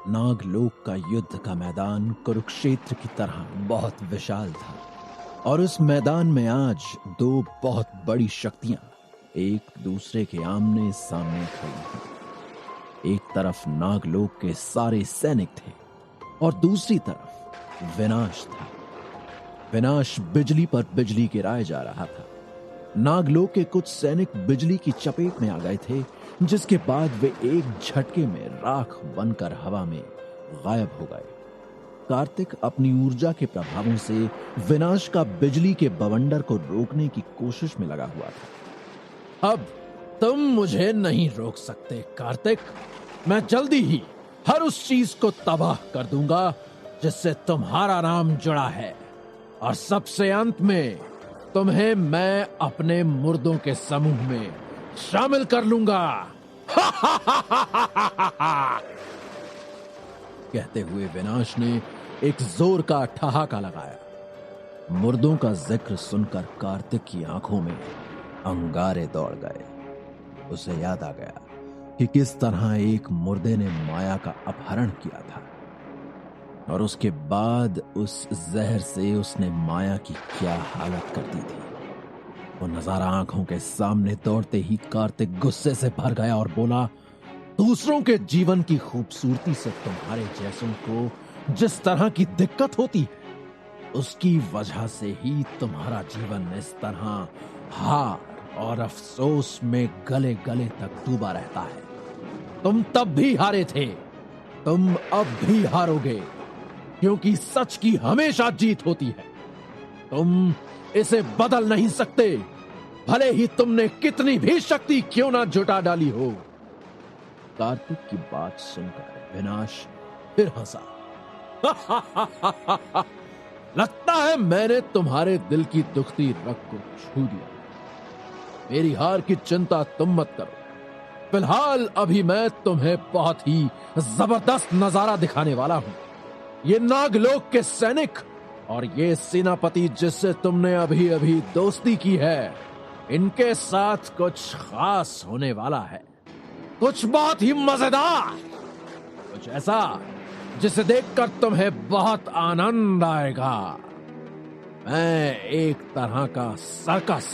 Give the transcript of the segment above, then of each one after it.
नागलोक का युद्ध का मैदान कुरुक्षेत्र की तरह बहुत विशाल था और उस मैदान में आज दो बहुत बड़ी शक्तियां एक दूसरे के आमने सामने खड़ी थीं। एक तरफ नागलोक के सारे सैनिक थे और दूसरी तरफ विनाश था। विनाश बिजली पर बिजली गिराए जा रहा था। नागलोक के कुछ सैनिक बिजली की चपेट में आ गए थे, जिसके बाद वे एक झटके में राख बनकर हवा में गायब हो गए। कार्तिक अपनी ऊर्जा के प्रभावों से विनाश का बिजली के बवंडर को रोकने की कोशिश में लगा हुआ था। अब तुम मुझे नहीं रोक सकते कार्तिक। मैं जल्दी ही हर उस चीज को तबाह कर दूंगा जिससे तुम्हारा नाम जुड़ा है, और सबसे अंत में तुम्हें मैं अपने मुर्दों के समूह में शामिल कर लूंगा। कहते हुए विनाश ने एक जोर का ठहाका लगाया। मुर्दों का जिक्र सुनकर कार्तिक की आंखों में अंगारे दौड़ गए। उसे याद आ गया कि किस तरह एक मुर्दे ने माया का अपहरण किया था और उसके बाद उस जहर से उसने माया की क्या हालत कर दी थी। वो नजारा आंखों के सामने दौड़ते ही कार्तिक गुस्से से भर गया और बोला, दूसरों के जीवन की खूबसूरती से तुम्हारे जैसों को जिस तरह की दिक्कत होती है, उसकी वजह से ही तुम्हारा जीवन इस तरह हार और अफसोस में गले गले तक डूबा रहता है। तुम तब भी हारे थे, तुम अब भी हारोगे, क्योंकि सच की हमेशा जीत होती है। तुम इसे बदल नहीं सकते, भले ही तुमने कितनी भी शक्ति क्यों ना जुटा डाली हो। कार्तिक की बात सुनकर विनाश फिर हंसा। लगता है मैंने तुम्हारे दिल की दुखती रग को छू दिया। मेरी हार की चिंता तुम मत करो। फिलहाल अभी मैं तुम्हें बहुत ही जबरदस्त नजारा दिखाने वाला हूं। ये नागलोक के सैनिक और ये सेनापति जिससे तुमने अभी अभी दोस्ती की है, इनके साथ कुछ खास होने वाला है। कुछ बहुत ही मजेदार, कुछ ऐसा जिसे देखकर तुम्हें बहुत आनंद आएगा। मैं एक तरह का सर्कस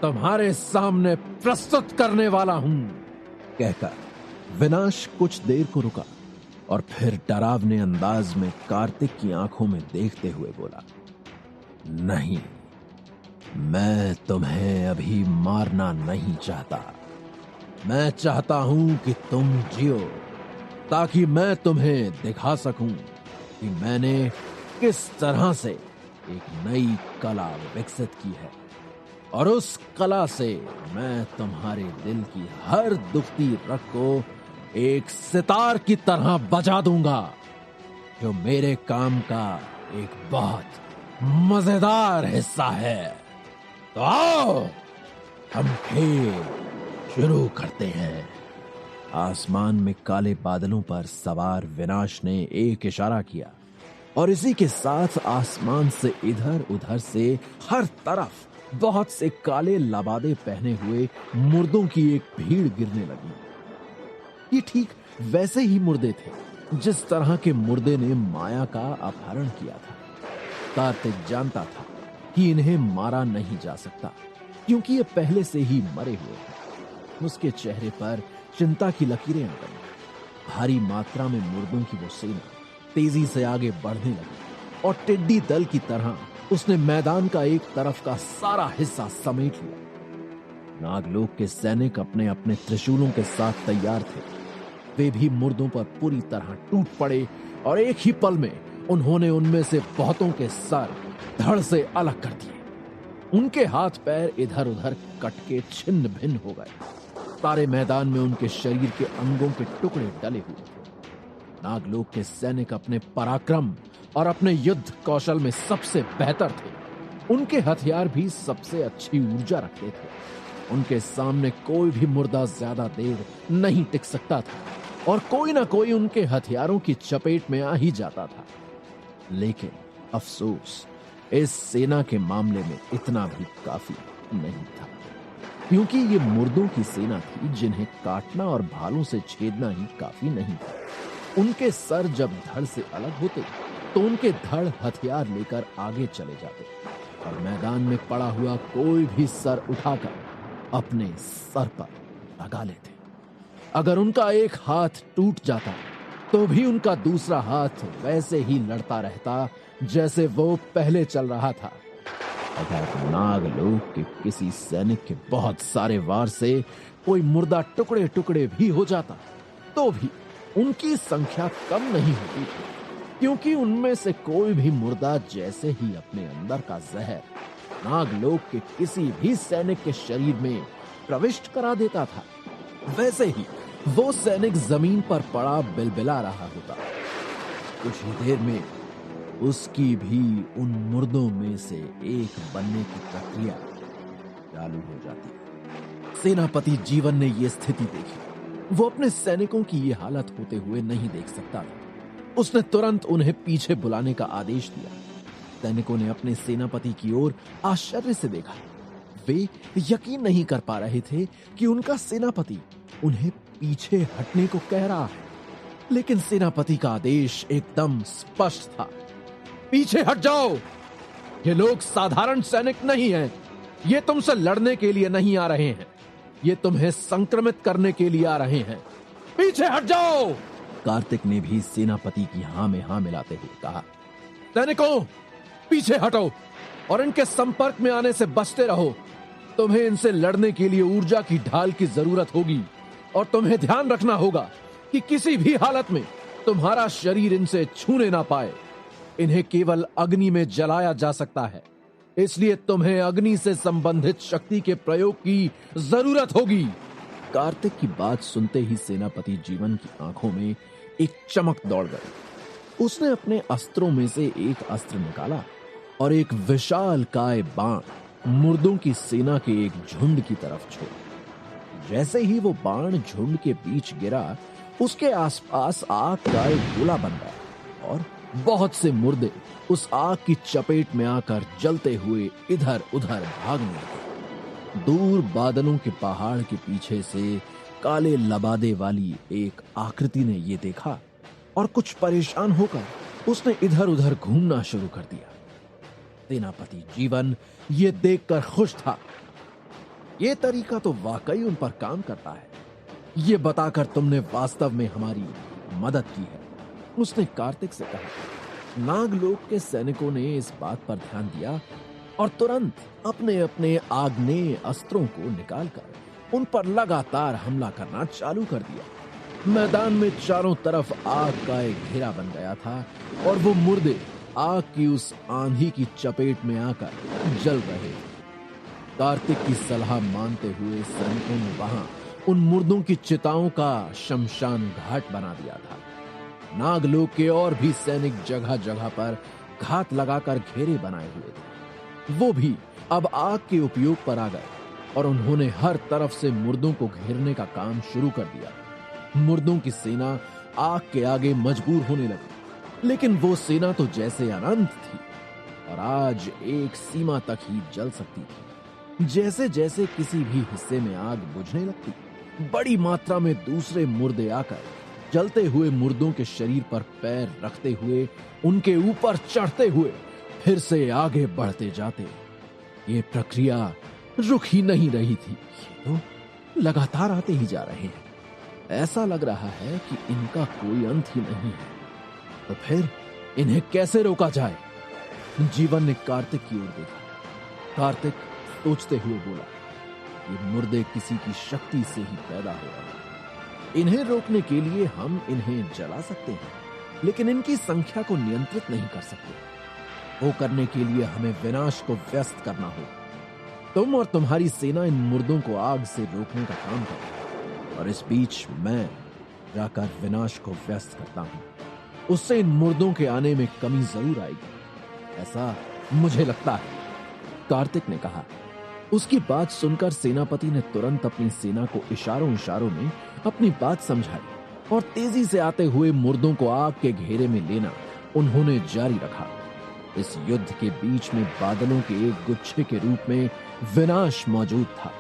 तुम्हारे सामने प्रस्तुत करने वाला हूं। कहकर विनाश कुछ देर को रुका और फिर डरावने अंदाज में कार्तिक की आंखों में देखते हुए बोला, नहीं, मैं तुम्हें अभी मारना नहीं चाहता। मैं चाहता हूं कि तुम जियो, ताकि मैं तुम्हें दिखा सकूं कि मैंने किस तरह से एक नई कला विकसित की है, और उस कला से मैं तुम्हारे दिल की हर दुखती रग को एक सितार की तरह बजा दूंगा, जो मेरे काम का एक बहुत मजेदार हिस्सा है। तो आओ हम खेल शुरू करते हैं। आसमान में काले बादलों पर सवार विनाश ने एक इशारा किया और इसी के साथ आसमान से इधर उधर से हर तरफ बहुत से काले लबादे पहने हुए मुर्दों की एक भीड़ गिरने लगी। ये ठीक वैसे ही मुर्दे थे जिस तरह के मुर्दे ने माया का अपहरण किया था। कार्तिक जानता था कि इन्हें मारा नहीं जा सकता, क्योंकि ये पहले से ही मरे हुए थे। उसके चेहरे पर चिंता की लकीरें आ गईं। भारी मात्रा में मुर्दों की वो सेना तेजी से आगे बढ़ने लगी और टिड्डी दल की तरह उसने मैदान का एक तरफ का सारा हिस्सा समेट लिया। नागलोक के सैनिक अपने अपने त्रिशूलों के साथ तैयार थे। वे भी मुर्दों पर पूरी तरह टूट पड़े और एक ही पल में उन्होंने उनमें से बहुतों के सर धड़ से अलग कर दिए। उनके हाथ पैर इधर उधर कट के छिन्न भिन्न हो गए। सारे मैदान में उनके शरीर के अंगों के टुकड़े डले हुए थे। नागलोक के सैनिक अपने पराक्रम और अपने युद्ध कौशल में सबसे बेहतर थे। उनके हथियार भी सबसे अच्छी ऊर्जा रखते थे। उनके सामने कोई भी मुर्दा ज्यादा देर नहीं टिक सकता था और कोई ना कोई उनके हथियारों की चपेट में आ ही जाता था। लेकिन अफसोस, इस सेना के मामले में इतना भी काफी नहीं था, क्योंकि ये मुर्दों की सेना थी जिन्हें काटना और भालों से छेदना ही काफी नहीं था। उनके सर जब धड़ से अलग होते तो उनके धड़ हथियार लेकर आगे चले जाते और मैदान में पड़ा हुआ कोई भी सर उठाकर अपने सर पर लगा लेते। अगर उनका एक हाथ टूट जाता तो भी उनका दूसरा हाथ वैसे ही लड़ता रहता जैसे वो पहले चल रहा था। अगर नागलोक के किसी सैनिक के बहुत सारे वार से कोई मुर्दा टुकड़े टुकड़े भी हो जाता तो भी उनकी संख्या कम नहीं होती, क्योंकि उनमें से कोई भी मुर्दा जैसे ही अपने अंदर का जहर नागलोक के किसी भी सैनिक के शरीर में प्रविष्ट करा देता था, वैसे ही वो सैनिक जमीन पर पड़ा बिलबिला रहा होता। कुछ ही देर में उसकी भी उन मुर्दों में से एक बनने की प्रक्रिया चालू हो जाती। सेनापति जीवन ने यह स्थिति देखी। वो अपने सैनिकों की ये हालत होते हुए नहीं देख सकता था। उसने तुरंत उन्हें पीछे बुलाने का आदेश दिया। सैनिकों ने अपने सेनापति की ओर आश्चर्य से देखा। वे यकीन नहीं कर पा रहे थे कि उनका सेनापति उन्हें पीछे हटने को कह रहा है, लेकिन सेनापति का आदेश एकदम स्पष्ट था। पीछे हट जाओ। ये लोग साधारण सैनिक नहीं हैं। ये तुमसे लड़ने के लिए नहीं आ रहे हैं। ये तुम्हें संक्रमित करने के लिए आ रहे हैं। पीछे हट जाओ। कार्तिक ने भी सेनापति की हां में हां मिलाते हुए कहा, सैनिकों पीछे हटो और इनके संपर्क में आने से बचते रहो। तुम्हें इनसे लड़ने के लिए ऊर्जा की ढाल की जरूरत होगी और तुम्हें ध्यान रखना होगा कि किसी भी हालत में तुम्हारा शरीर इनसे छूने ना पाए। इन्हें केवल अग्नि में जलाया जा सकता है, इसलिए तुम्हें अग्नि से संबंधित शक्ति के प्रयोग की जरूरत होगी। कार्तिक की बात सुनते ही सेनापति जीवन की आंखों में एक चमक दौड़ गई। उसने अपने अस्त्रों में से एक अस्त्र निकाला और एक विशाल काय बाण मुर्दों की सेना के एक झुंड की तरफ छोड़ा। जैसे ही वो बाण झुंड के बीच गिरा, उसके आसपास आग का एक गोला बन गया और बहुत से मुर्दे उस आग की चपेट में आकर जलते हुए इधर उधर भागने लगे। दूर बादलों के पहाड़ के पीछे से काले लबादे वाली एक आकृति ने ये देखा और कुछ परेशान होकर उसने इधर उधर घूमना शुरू कर दिया। सेनापति जीवन ये देखकर खुश था। ये तरीका तो वाकई उन पर काम करता है। ये बताकर तुमने वास्तव में हमारी मदद की है, उसने कार्तिक से कहा। नागलोक के सैनिकों ने इस बात पर ध्यान दिया और तुरंत अपने अपने आग्नेय अस्त्रों को निकालकर उन पर लगातार हमला करना चालू कर दिया। मैदान में चारों तरफ आग का एक घेरा बन गया था और वो मुर्दे आग की उस आंधी की चपेट में आकर जल रहे थे। कार्तिक की सलाह मानते हुए सैनिकों ने वहां उन मुर्दों की चिताओं का शमशान घाट बना दिया था। नागलोक के और भी सैनिक जगह जगह पर घात लगाकर घेरे बनाए हुए थे। वो भी अब आग के उपयोग पर आ गए और उन्होंने हर तरफ से मुर्दों को घेरने का काम शुरू कर दिया। मुर्दों की सेना आग के आगे मजबूर होने लगी, लेकिन वो सेना तो जैसे अनंत थी और आज एक सीमा तक ही जल सकती थी। जैसे जैसे किसी भी हिस्से में आग बुझने लगती, बड़ी मात्रा में दूसरे मुर्दे आकर जलते हुए मुर्दों के शरीर पर पैर रखते हुए उनके ऊपर चढ़ते हुए फिर से आगे बढ़ते जाते। ये प्रक्रिया रुक ही नहीं रही थी। ये तो लगातार आते ही जा रहे हैं। ऐसा लग रहा है कि इनका कोई अंत ही नहीं है। तो फिर इन्हें कैसे रोका जाए? जीवन ने कार्तिक की ओर देखा। कार्तिक सोचते हुए बोला, ये मुर्दे किसी की शक्ति से ही पैदा हो रहे हैं। इन्हें रोकने के लिए हम इन्हें जला सकते हैं, लेकिन इनकी संख्या को नियंत्रित नहीं कर सकते। वो करने के लिए हमें विनाश को व्यस्त करना होगा। तुम और तुम्हारी सेना इन मुर्दों को आग से रोकने का काम करो और इस बीच मैं जाकर विनाश को व्यस्त करता हूं। उससे इन मुर्दों के आने में कमी जरूर आएगी, ऐसा मुझे लगता है, कार्तिक ने कहा। उसकी बात सुनकर सेनापति ने तुरंत अपनी सेना को इशारों इशारों में अपनी बात समझाई और तेजी से आते हुए मुर्दों को आग के घेरे में लेना उन्होंने जारी रखा। इस युद्ध के बीच में बादलों के एक गुच्छे के रूप में विनाश मौजूद था।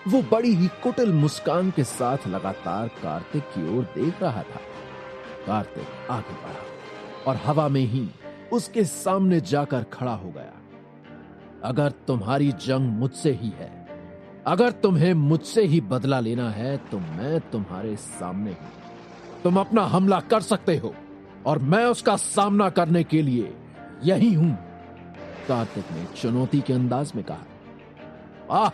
वो बड़ी ही कुटिल मुस्कान के साथ लगातार कार्तिक की ओर देख रहा था। कार्तिक आगे बढ़ा और हवा में ही उसके सामने जाकर खड़ा हो गया। अगर तुम्हारी जंग मुझसे ही है, अगर तुम्हें मुझसे ही बदला लेना है, तो मैं तुम्हारे सामने हूं। तुम अपना हमला कर सकते हो और मैं उसका सामना करने के लिए यही हूं, कार्तिक ने चुनौती के अंदाज में कहा। आह,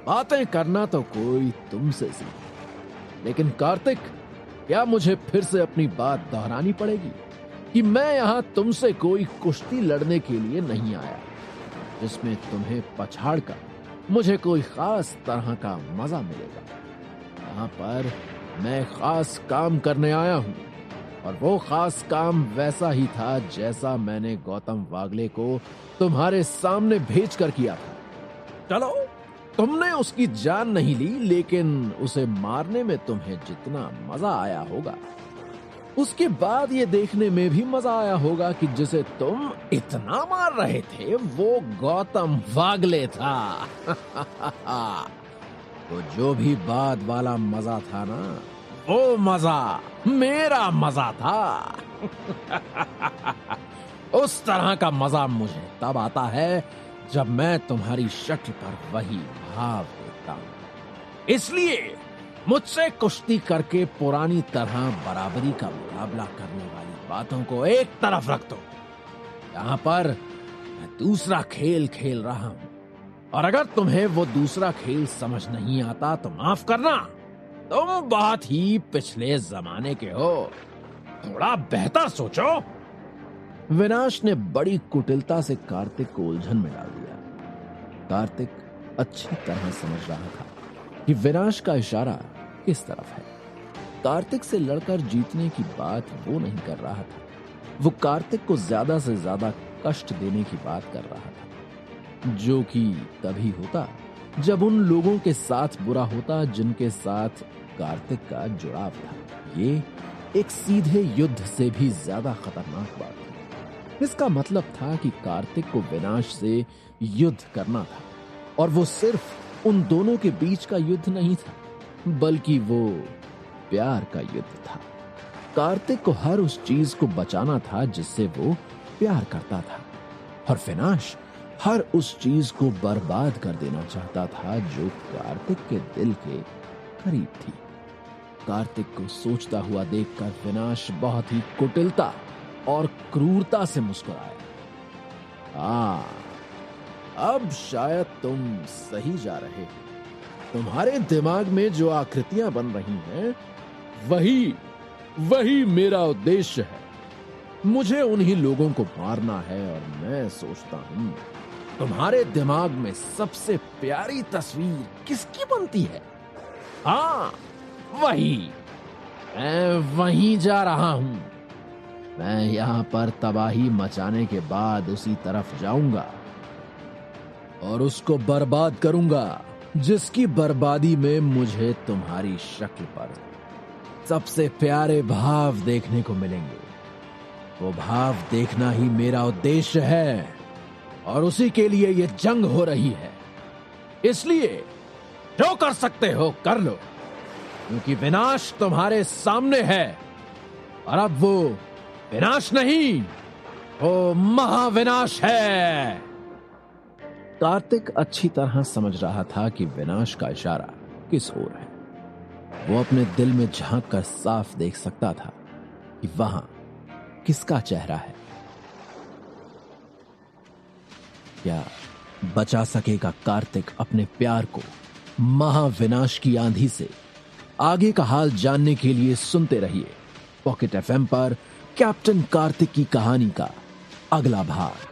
बातें करना तो कोई तुमसे सीखे, लेकिन कार्तिक, क्या मुझे फिर से अपनी बात दोहरानी पड़ेगी कि मैं यहां तुमसे कोई कुश्ती लड़ने के लिए नहीं आया जिसमें तुम्हें पछाड़कर मुझे कोई खास तरह का मजा मिलेगा। यहां पर मैं खास काम करने आया हूं, और वो खास काम वैसा ही था जैसा मैंने गौतम वागले को तुम्हारे सामने भेजकर किया था। चलो, तुमने उसकी जान नहीं ली, लेकिन उसे मारने में तुम्हें जितना मजा आया होगा, उसके बाद ये देखने में भी मजा आया होगा कि जिसे तुम इतना मार रहे थे वो गौतम वागले था। तो जो भी बाद वाला मजा था ना, वो मजा मेरा मजा था। उस तरह का मजा मुझे तब आता है जब मैं तुम्हारी शक्ल पर वही भाव देखता हूं। इसलिए मुझसे कुश्ती करके पुरानी तरह बराबरी का मुकाबला करने वाली बातों को एक तरफ रख दो। यहां पर मैं दूसरा खेल खेल रहा हूं, और अगर तुम्हें वो दूसरा खेल समझ नहीं आता तो माफ करना, तुम बहुत ही पिछले जमाने के हो। थोड़ा बेहतर सोचो। विनाश ने बड़ी कुटिलता से कार्तिक को उलझन में डाल दिया। कार्तिक अच्छी तरह समझ रहा था कि विनाश का इशारा किस तरफ है। कार्तिक से लड़कर जीतने की बात वो नहीं कर रहा था, वो कार्तिक को ज्यादा से ज्यादा कष्ट देने की बात कर रहा था, जो कि तभी होता जब उन लोगों के साथ बुरा होता जिनके साथ कार्तिक का जुड़ाव था। ये एक सीधे युद्ध से भी ज्यादा खतरनाक बात थी। इसका मतलब था कि कार्तिक को विनाश से युद्ध करना था, और वो सिर्फ उन दोनों के बीच का युद्ध नहीं था, बल्कि वो प्यार का युद्ध था। कार्तिक को हर उस चीज को बचाना था जिससे वो प्यार करता था, और विनाश हर उस चीज को बर्बाद कर देना चाहता था जो कार्तिक के दिल के करीब थी। कार्तिक को सोचता हुआ देखकर विनाश बहुत ही कुटिलता और क्रूरता से मुस्कुराया। अब शायद तुम सही जा रहे हो। तुम्हारे दिमाग में जो आकृतियां बन रही हैं, वही मेरा उद्देश्य है। मुझे उन्हीं लोगों को मारना है, और मैं सोचता हूं तुम्हारे दिमाग में सबसे प्यारी तस्वीर किसकी बनती है? हाँ, मैं वहीं जा रहा हूं। मैं यहां पर तबाही मचाने के बाद उसी तरफ जाऊंगा और उसको बर्बाद करूंगा, जिसकी बर्बादी में मुझे तुम्हारी शक्ल पर सबसे प्यारे भाव देखने को मिलेंगे। वो भाव देखना ही मेरा उद्देश्य है, और उसी के लिए ये जंग हो रही है। इसलिए जो कर सकते हो कर लो, क्योंकि विनाश तुम्हारे सामने है, और अब वो विनाश नहीं, वो महाविनाश है। कार्तिक अच्छी तरह समझ रहा था कि विनाश का इशारा किस ओर है। वो अपने दिल में झांक कर साफ देख सकता था कि वहां किसका चेहरा है। क्या बचा सकेगा कार्तिक अपने प्यार को महाविनाश की आंधी से? आगे का हाल जानने के लिए सुनते रहिए पॉकेट एफएम पर कैप्टन कार्तिक की कहानी का अगला भाग।